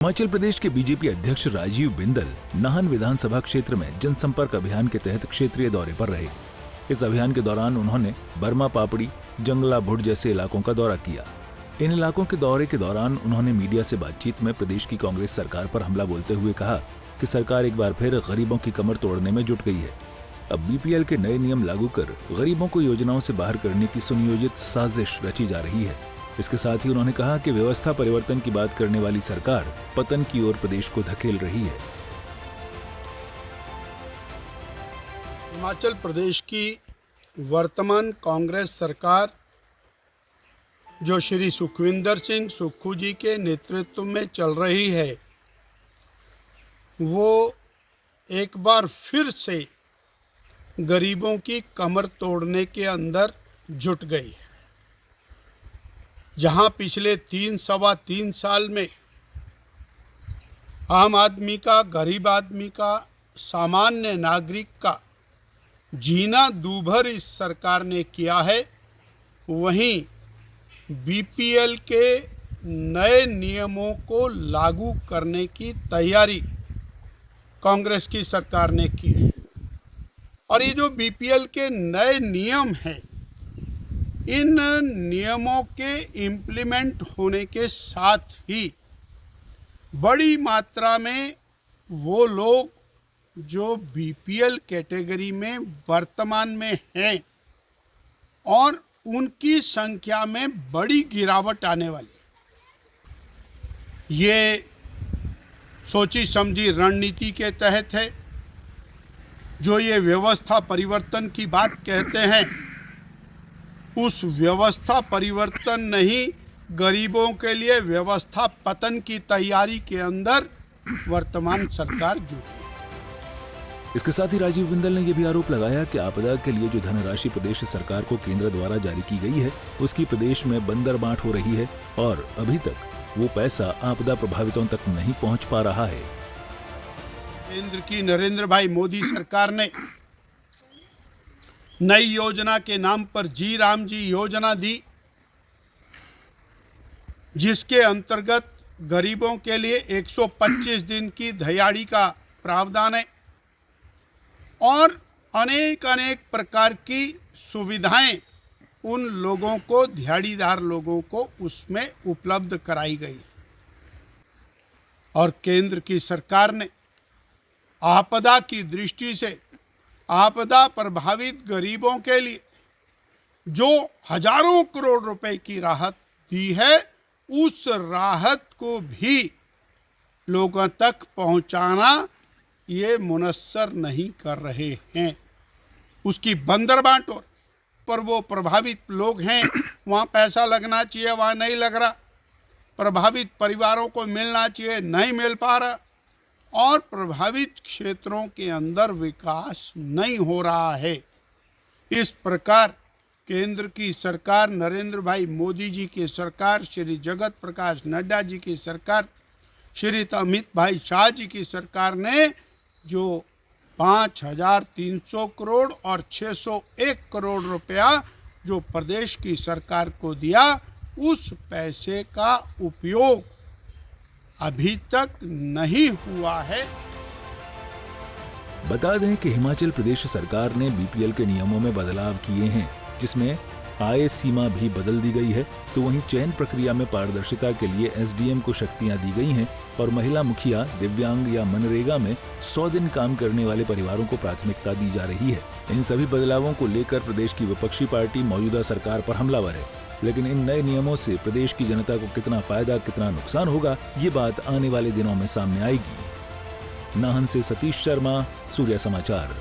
हिमाचल प्रदेश के बीजेपी अध्यक्ष राजीव बिंदल नाहन विधानसभा क्षेत्र में जनसंपर्क अभियान के तहत क्षेत्रीय दौरे पर रहे। इस अभियान के दौरान उन्होंने बर्मा पापड़ी, जंगला भुड़ जैसे इलाकों का दौरा किया। इन इलाकों के दौरे के दौरान उन्होंने मीडिया से बातचीत में प्रदेश की कांग्रेस सरकार पर हमला बोलते हुए कहा कि सरकार एक बार फिर गरीबों की कमर तोड़ने में जुट गई है। अब बीपीएल के नए नियम लागू कर गरीबों को योजनाओं से बाहर करने की सुनियोजित साजिश रची जा रही है। इसके साथ ही उन्होंने कहा कि व्यवस्था परिवर्तन की बात करने वाली सरकार पतन की ओर प्रदेश को धकेल रही है। हिमाचल प्रदेश की वर्तमान कांग्रेस सरकार जो श्री सुखविंदर सिंह सुक्खू जी के नेतृत्व में चल रही है, वो एक बार फिर से गरीबों की कमर तोड़ने के अंदर जुट गई है। जहां पिछले सवा तीन साल में आम आदमी का, गरीब आदमी का, सामान्य नागरिक का जीना दूभर इस सरकार ने किया है, वहीं बीपीएल के नए नियमों को लागू करने की तैयारी कांग्रेस की सरकार ने की है। और ये जो बीपीएल के नए नियम हैं, इन नियमों के इम्प्लीमेंट होने के साथ ही बड़ी मात्रा में वो लोग जो बीपीएल कैटेगरी में वर्तमान में हैं और उनकी संख्या में बड़ी गिरावट आने वाली, ये सोची समझी रणनीति के तहत है। जो ये व्यवस्था परिवर्तन की बात कहते हैं, उस व्यवस्था परिवर्तन नहीं, गरीबों के लिए व्यवस्था पतन की तैयारी के अंदर वर्तमान सरकार जुटी है। इसके साथ ही राजीव बिंदल ने यह भी आरोप लगाया कि आपदा के लिए जो धनराशि प्रदेश सरकार को केंद्र द्वारा जारी की गई है, उसकी प्रदेश में बंदरबांट हो रही है और अभी तक वो पैसा आपदा प्रभावितों तक नहीं पहुंच पा रहा है। केंद्र की नरेंद्र भाई मोदी सरकार ने नई योजना के नाम पर जी राम जी योजना दी, जिसके अंतर्गत गरीबों के लिए 125 दिन की दिहाड़ी का प्रावधान है और अनेक प्रकार की सुविधाएं उन लोगों को, दिहाड़ीदार लोगों को उसमें उपलब्ध कराई गई। और केंद्र की सरकार ने आपदा की दृष्टि से आपदा प्रभावित गरीबों के लिए जो हजारों करोड़ रुपए की राहत दी है, उस राहत को भी लोगों तक पहुंचाना ये मुनस्सर नहीं कर रहे हैं। उसकी बंदरबांट और पर वो प्रभावित लोग हैं, वहाँ पैसा लगना चाहिए, वहाँ नहीं लग रहा। प्रभावित परिवारों को मिलना चाहिए, नहीं मिल पा रहा। और प्रभावित क्षेत्रों के अंदर विकास नहीं हो रहा है। इस प्रकार केंद्र की सरकार, नरेंद्र भाई मोदी जी की सरकार, श्री जगत प्रकाश नड्डा जी की सरकार, श्री अमित भाई शाह जी की सरकार ने जो 5,300 करोड़ और 601 करोड़ रुपया जो प्रदेश की सरकार को दिया, उस पैसे का उपयोग अभी तक नहीं हुआ है। बता दें कि हिमाचल प्रदेश सरकार ने बीपीएल के नियमों में बदलाव किए हैं, जिसमें आय सीमा भी बदल दी गई है। तो वहीं चयन प्रक्रिया में पारदर्शिता के लिए एसडीएम को शक्तियां दी गई हैं और महिला मुखिया, दिव्यांग या मनरेगा में 100 दिन काम करने वाले परिवारों को प्राथमिकता दी जा रही है। इन सभी बदलावों को लेकर प्रदेश की विपक्षी पार्टी मौजूदा सरकार पर हमलावर है, लेकिन इन नए नियमों से प्रदेश की जनता को कितना फायदा, कितना नुकसान होगा, ये बात आने वाले दिनों में सामने आएगी। नाहन से सतीश शर्मा, सूर्या समाचार।